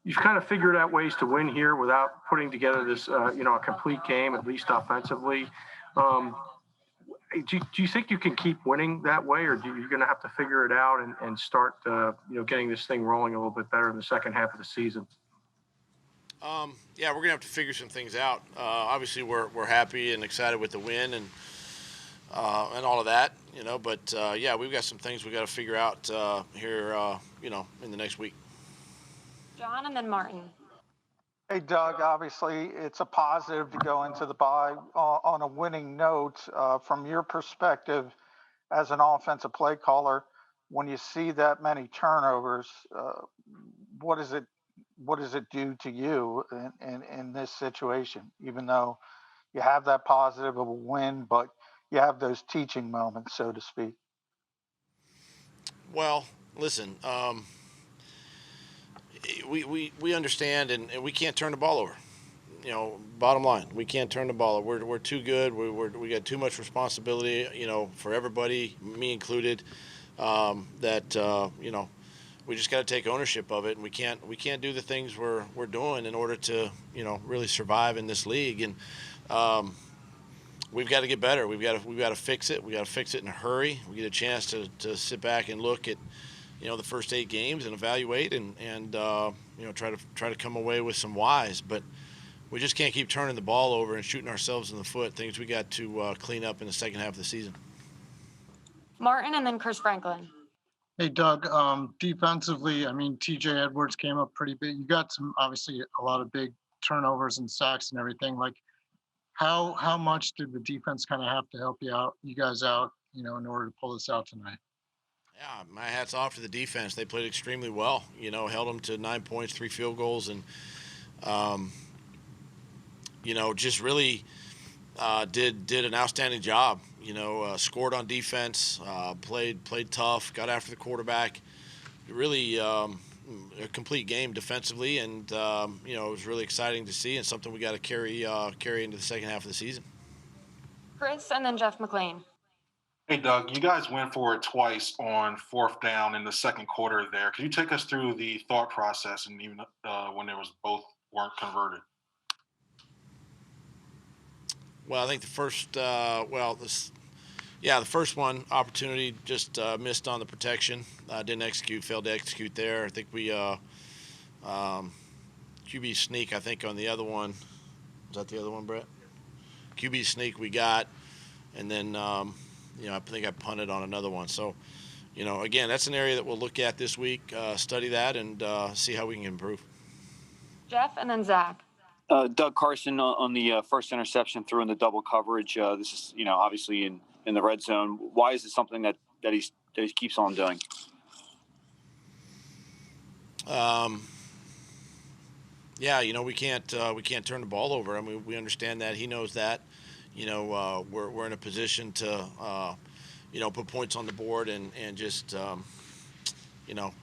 you've kind of figured out ways to win here without putting together this, a complete game, at least offensively. Um, do you think you can keep winning that way, or do you going to have to figure it out and start, getting this thing rolling a little bit better in the second half of the season? Yeah, we're gonna have to figure some things out. Obviously, we're happy and excited with the win and all of that, But yeah, we've got some things we got to figure out here, in the next week. John and then Martin. Hey, Doug, obviously it's a positive to go into the bye on a winning note. From your perspective as an offensive play caller, when you see that many turnovers, what does it do to you in this situation? Even though you have that positive of a win, but you have those teaching moments, so to speak. Well, listen, we understand, and we can't turn the ball over. Bottom line, we can't turn the ball over. We're too good. We got too much responsibility, for everybody, me included. We just got to take ownership of it, and we can't do the things we're doing in order to, really survive in this league. And we've got to get better. We've got to fix it. We got to fix it in a hurry. We get a chance to sit back and look at, the first 8 games and evaluate and try to come away with some whys. But we just can't keep turning the ball over and shooting ourselves in the foot. Things we got to clean up in the second half of the season. Martin and then Chris Franklin. Hey, Doug, defensively, I mean, TJ Edwards came up pretty big. You got obviously a lot of big turnovers and sacks and everything. Like, how much did the defense kind of have to help you guys out, in order to pull this out tonight? Yeah, my hat's off to the defense. They played extremely well, held them to 9 points, 3 field goals, and, just really did an outstanding job. Scored on defense, played tough, got after the quarterback. Really a complete game defensively, and it was really exciting to see, and something we got to carry into the second half of the season. Chris and then Jeff McLean. Hey, Doug, you guys went for it twice on 4th down in the second quarter there. Could you take us through the thought process, and even when there was both weren't converted? Well, I think the first, the first one, opportunity, just missed on the protection. Didn't execute, failed to execute there. I think we, QB sneak, I think, on the other one. Was that the other one, Brett? QB sneak we got, and then, I think I punted on another one. So, again, that's an area that we'll look at this week, study that, and see how we can improve. Jeff and then Zach. Doug Carson on the first interception threw in the double coverage. This is, obviously in the red zone. Why is it something that he keeps on doing? We can't turn the ball over. I mean, we understand that. He knows that. We're in a position to, put points on the board and just,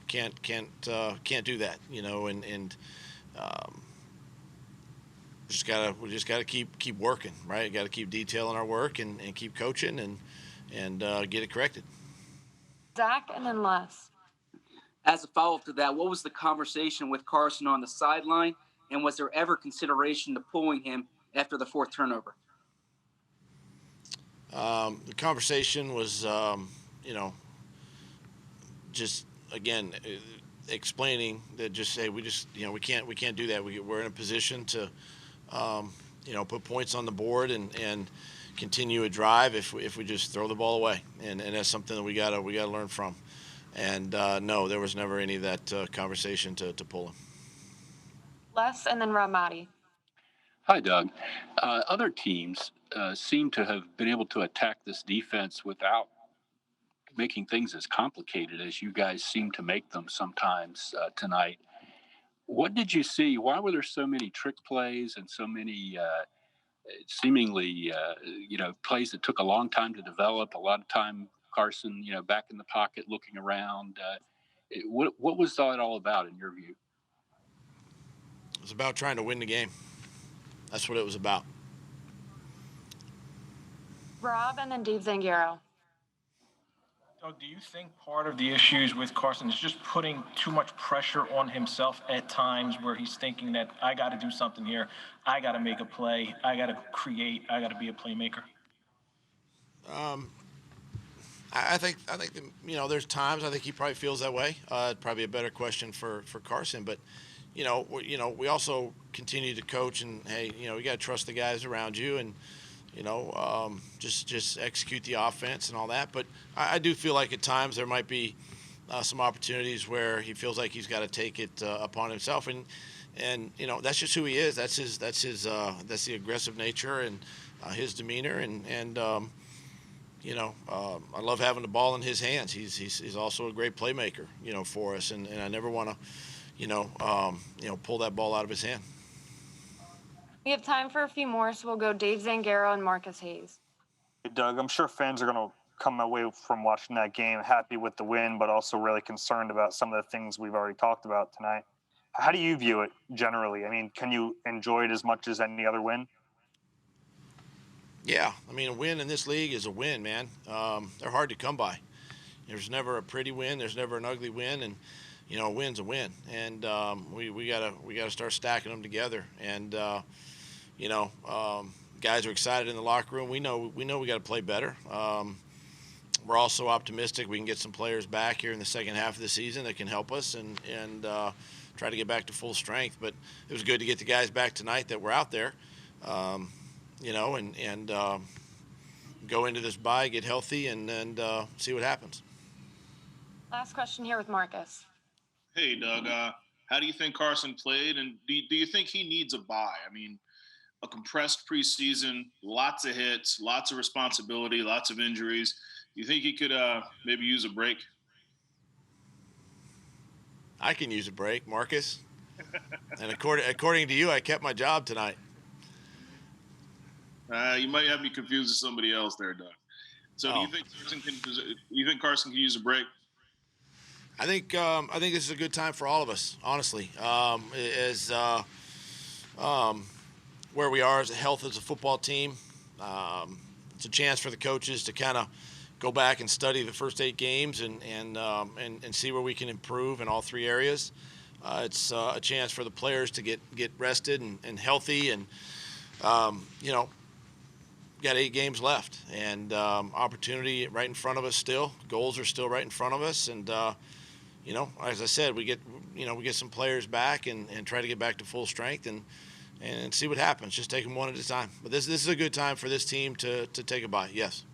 can't do that. We just gotta keep working, right? Got to keep detailing our work and keep coaching and get it corrected. Zach and then Les. As a follow-up to that, what was the conversation with Carson on the sideline, and was there ever consideration to pulling him after the 4th turnover? The conversation was, just again explaining that just say we can't do that. We're in a position to. Put points on the board and continue a drive if we just throw the ball away, and that's something that we gotta learn from. And no, there was never any of that conversation to pull him. Les and then Ramadi. Hi, Doug. Other teams seem to have been able to attack this defense without making things as complicated as you guys seem to make them sometimes tonight. What did you see? Why were there so many trick plays and so many seemingly, plays that took a long time to develop? A lot of time, Carson, back in the pocket looking around. What was that all about in your view? It was about trying to win the game. That's what it was about. Rob and then Dave Zangaro. Do you think part of the issues with Carson is just putting too much pressure on himself at times where he's thinking that I got to do something here, I got to make a play, I got to create, I got to be a playmaker? I think that, there's times I think he probably feels that way. Probably a better question for Carson, but we also continue to coach, and hey, you got to trust the guys around you, and just execute the offense and all that. But I do feel like at times there might be some opportunities where he feels like he's got to take it upon himself, and that's just who he is. That's the aggressive nature and his demeanor, and I love having the ball in his hands. He's also a great playmaker, for us, and I never want to pull that ball out of his hand. We have time for a few more, so we'll go Dave Zangaro and Marcus Hayes. Hey, Doug, I'm sure fans are going to come away from watching that game happy with the win, but also really concerned about some of the things we've already talked about tonight. How do you view it generally? I mean, can you enjoy it as much as any other win? Yeah, I mean, a win in this league is a win, man. They're hard to come by. There's never a pretty win. There's never an ugly win, and a win's a win. And we gotta start stacking them together. And guys are excited in the locker room. We know we got to play better. We're also optimistic we can get some players back here in the second half of the season that can help us and try to get back to full strength. But it was good to get the guys back tonight that were out there. And go into this bye, get healthy, and see what happens. Last question here with Marcus. Hey, Doug. How do you think Carson played, and do you think he needs a bye? I mean, a compressed preseason, lots of hits, lots of responsibility, lots of injuries. Do you think he could maybe use a break? I can use a break, Marcus. And according to you, I kept my job tonight. You might have me confused with somebody else there, Doug. So do you think Carson can use a break? I think this is a good time for all of us, honestly. Where we are as a health as a football team, it's a chance for the coaches to kind of go back and study the first 8 games and see where we can improve in all 3 areas. It's a chance for the players to get rested and healthy, and got 8 games left, and opportunity right in front of us still. Goals are still right in front of us, and as I said, we get some players back and try to get back to full strength and see what happens. Just take them one at a time. But this is a good time for this team to take a bye. Yes.